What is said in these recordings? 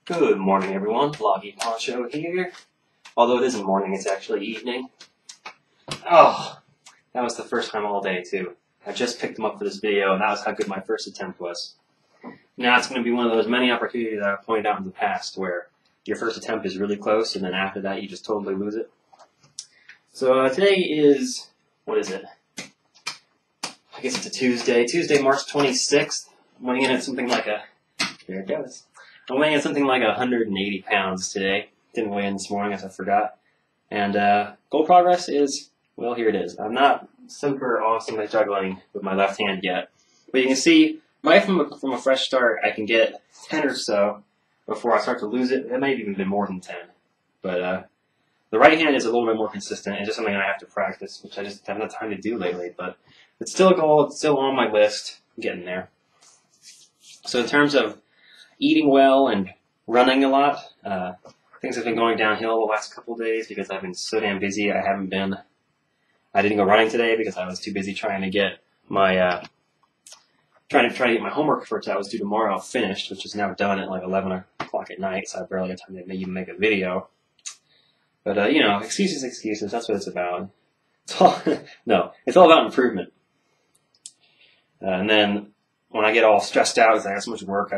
Good morning, everyone. Vloggy Poncho here. Although it isn't morning, it's actually evening. Oh, that was the first time all day, too. I just picked them up for this video, and that was how good my first attempt was. Now it's going to be one of those many opportunities that I've pointed out in the past where your first attempt is really close, and then after that you just totally lose it. So today is, what is it? I guess it's a Tuesday, March 26th. I'm weighing in at something like there it goes. I'm weighing in something like 180 pounds today. Didn't weigh in this morning as I forgot. And goal progress is, well, here it is. I'm not super awesomely juggling with my left hand yet. But you can see, right from a fresh start, I can get 10 or so before I start to lose it. It may have even been more than 10. But the right hand is a little bit more consistent. It's just something I have to practice, which I just haven't had time to do lately. But it's still a goal. It's still on my list. I'm getting there. So in terms of eating well and running a lot, things have been going downhill the last couple of days because I've been so damn busy. I didn't go running today because I was too busy trying to get my trying to get my homework for that was due tomorrow finished, which is now done at like 11 o'clock at night, so I barely had time to even make a video. But you know, excuses. That's what it's about. It's all about improvement. And then when I get all stressed out because I have so much work,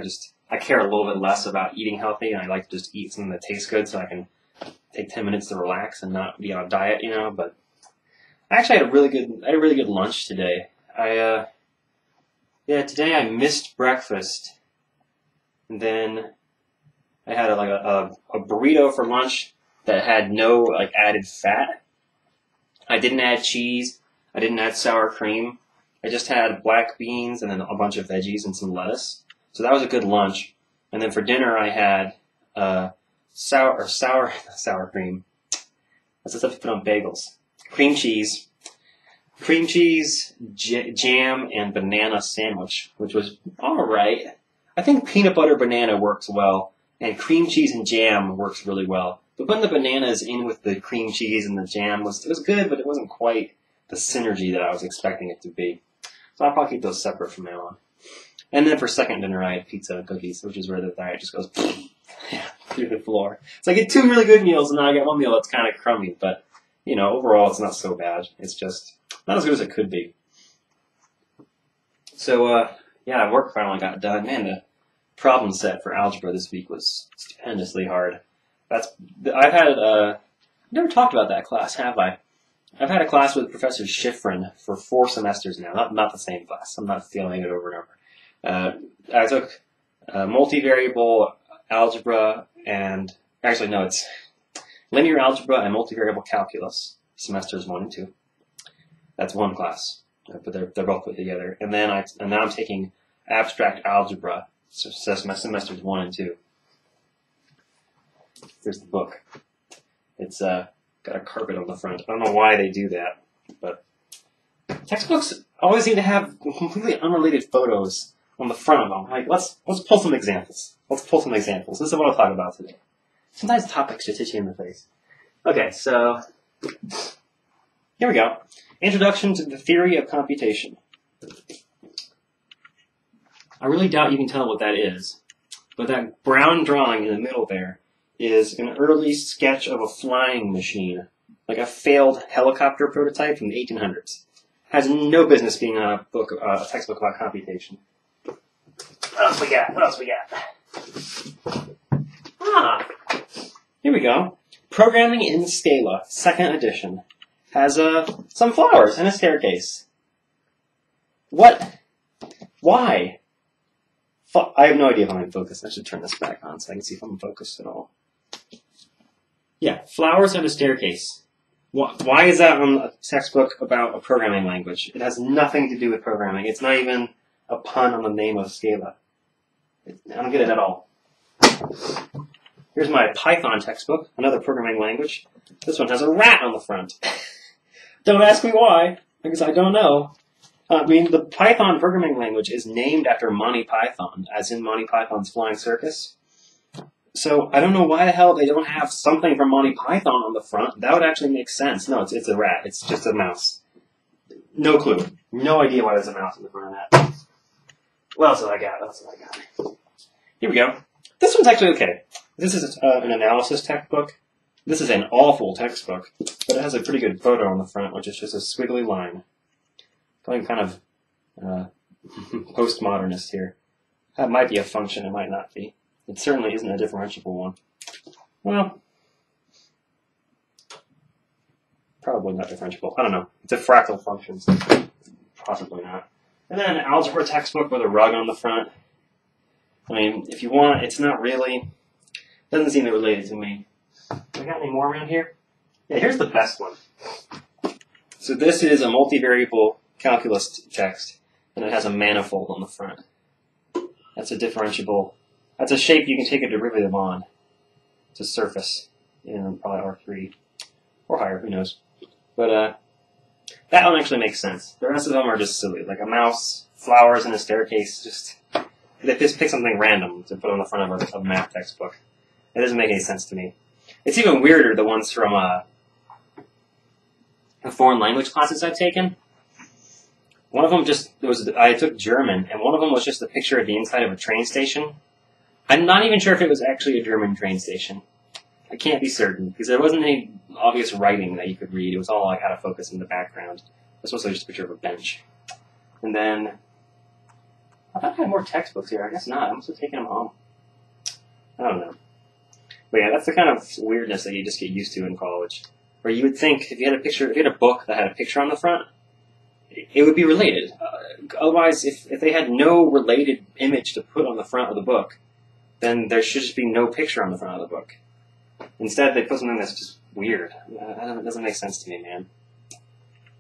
I care a little bit less about eating healthy, and I like to just eat something that tastes good so I can take 10 minutes to relax and not be on a diet, you know. But I actually had a really good lunch today. Today I missed breakfast, and then I had a burrito for lunch that had no added fat. I didn't add cheese. I didn't add sour cream. I just had black beans and then a bunch of veggies and some lettuce. So that was a good lunch. And then for dinner I had sour cream. That's the stuff you put on bagels. Cream cheese, jam, and banana sandwich, which was alright. I think peanut butter banana works well, and cream cheese and jam works really well. But putting the bananas in with the cream cheese and the jam was good, but it wasn't quite the synergy that I was expecting it to be. So I'll probably keep those separate from now on. And then for second dinner, I had pizza and cookies, which is where the diet just goes through the floor. So I get two really good meals, and now I get one meal that's kind of crummy. But, you know, overall, it's not so bad. It's just not as good as it could be. So, work finally got done. Man, the problem set for algebra this week was stupendously hard. I've never talked about that class, have I? I've had a class with Professor Schifrin for 4 semesters now. Not the same class. I'm not feeling it over and over. I took multivariable algebra and it's linear algebra and multivariable calculus, semesters 1 and 2. That's one class, but they're both put together. And then now I'm taking abstract algebra, so semesters 1 and 2. Here's the book. It's got a carpet on the front. I don't know why they do that, but textbooks always seem to have completely unrelated photos on the front of them. Like, let's pull some examples. This is what I'll talk about today. Sometimes topics just hit you in the face. Okay, so here we go. Introduction to the Theory of Computation. I really doubt you can tell what that is, but that brown drawing in the middle there is an early sketch of a flying machine, like a failed helicopter prototype from the 1800s. Has no business being on a textbook about computation. What else we got? Here we go. Programming in Scala, 2nd edition. Has some flowers and a staircase. What? Why? I have no idea if I'm in focus. I should turn this back on so I can see if I'm focused at all. Yeah, flowers and a staircase. Why is that on a textbook about a programming language? It has nothing to do with programming. It's not even a pun on the name of Scala. I don't get it at all. Here's my Python textbook, another programming language. This one has a rat on the front. Don't ask me why, because I don't know. I mean, the Python programming language is named after Monty Python, as in Monty Python's Flying Circus. So I don't know why the hell they don't have something from Monty Python on the front. That would actually make sense. No, it's a rat. It's just a mouse. No clue. No idea why there's a mouse in the front of that. What else have I got? Here we go. This one's actually okay. This is an analysis textbook. This is an awful textbook, but it has a pretty good photo on the front, which is just a squiggly line. Going kind of postmodernist here. That might be a function, it might not be. It certainly isn't a differentiable one. Well, probably not differentiable. I don't know. It's a fractal function, so possibly not. And then an algebra textbook with a rug on the front. I mean, if you want, it's not really, doesn't seem related to me. I got any more around here? Yeah, here's the best one. So this is a multivariable calculus text, and it has a manifold on the front. That's a differentiable. That's a shape you can take a derivative on. It's a surface in probably R3 or higher, who knows. But that one actually makes sense. The rest of them are just silly, like a mouse, flowers, and a staircase. Just they just pick something random to put on the front of a math textbook. It doesn't make any sense to me. It's even weirder, the ones from the foreign language classes I've taken. One of them I took German, and one of them was just a picture of the inside of a train station. I'm not even sure if it was actually a German train station. I can't be certain, because there wasn't any obvious writing that you could read. It was all like out of focus in the background. This was just a picture of a bench. And then, I thought I had more textbooks here. I guess not. I must have taken them home. I don't know. But yeah, that's the kind of weirdness that you just get used to in college. Where you would think, if you had a book that had a picture on the front, it would be related. Otherwise, if they had no related image to put on the front of the book, then there should just be no picture on the front of the book. Instead, they put something that's just weird. It doesn't make sense to me, man.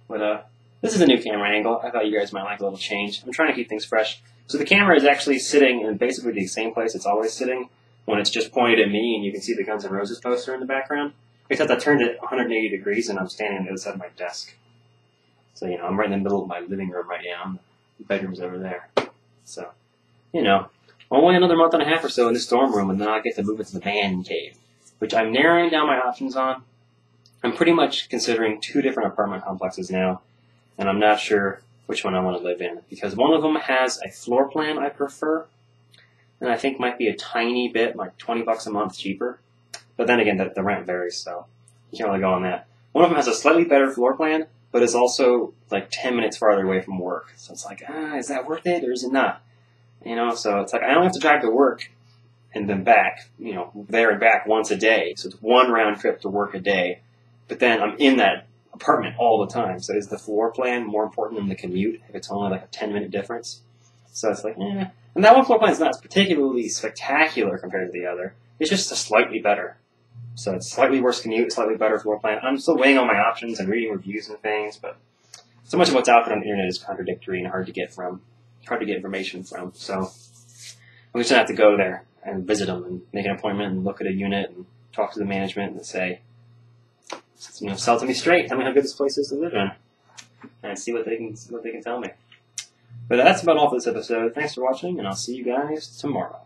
But this is a new camera angle. I thought you guys might like a little change. I'm trying to keep things fresh. So the camera is actually sitting in basically the same place it's always sitting when it's just pointed at me and you can see the Guns N' Roses poster in the background. Except I turned it 180 degrees and I'm standing on the other side of my desk. So, you know, I'm right in the middle of my living room right now. The bedroom's over there. So, you know, only another month and a half or so in this dorm room and then I get to move into the man cave, which I'm narrowing down my options on. I'm pretty much considering 2 different apartment complexes now, and I'm not sure which one I want to live in, because one of them has a floor plan I prefer, and I think might be a tiny bit, like $20 a month cheaper. But then again, the rent varies, so you can't really go on that. One of them has a slightly better floor plan, but is also like 10 minutes farther away from work. So it's like, is that worth it or is it not? You know, so it's like I don't have to drive to work and then back, you know, there and back once a day. So it's 1 round trip to work a day. But then I'm in that apartment all the time. So is the floor plan more important than the commute if it's only like a 10-minute difference? So it's like, And that one floor plan is not particularly spectacular compared to the other. It's just slightly better. So it's slightly worse commute, slightly better floor plan. I'm still weighing all my options and reading reviews and things, but so much of what's out there on the internet is contradictory and hard to get information from. So I'm just gonna have to go there and visit them and make an appointment and look at a unit and talk to the management and say, you know, sell it to me straight. Tell me how good this place is to live in, and see what they can tell me. But that's about all for this episode. Thanks for watching, and I'll see you guys tomorrow.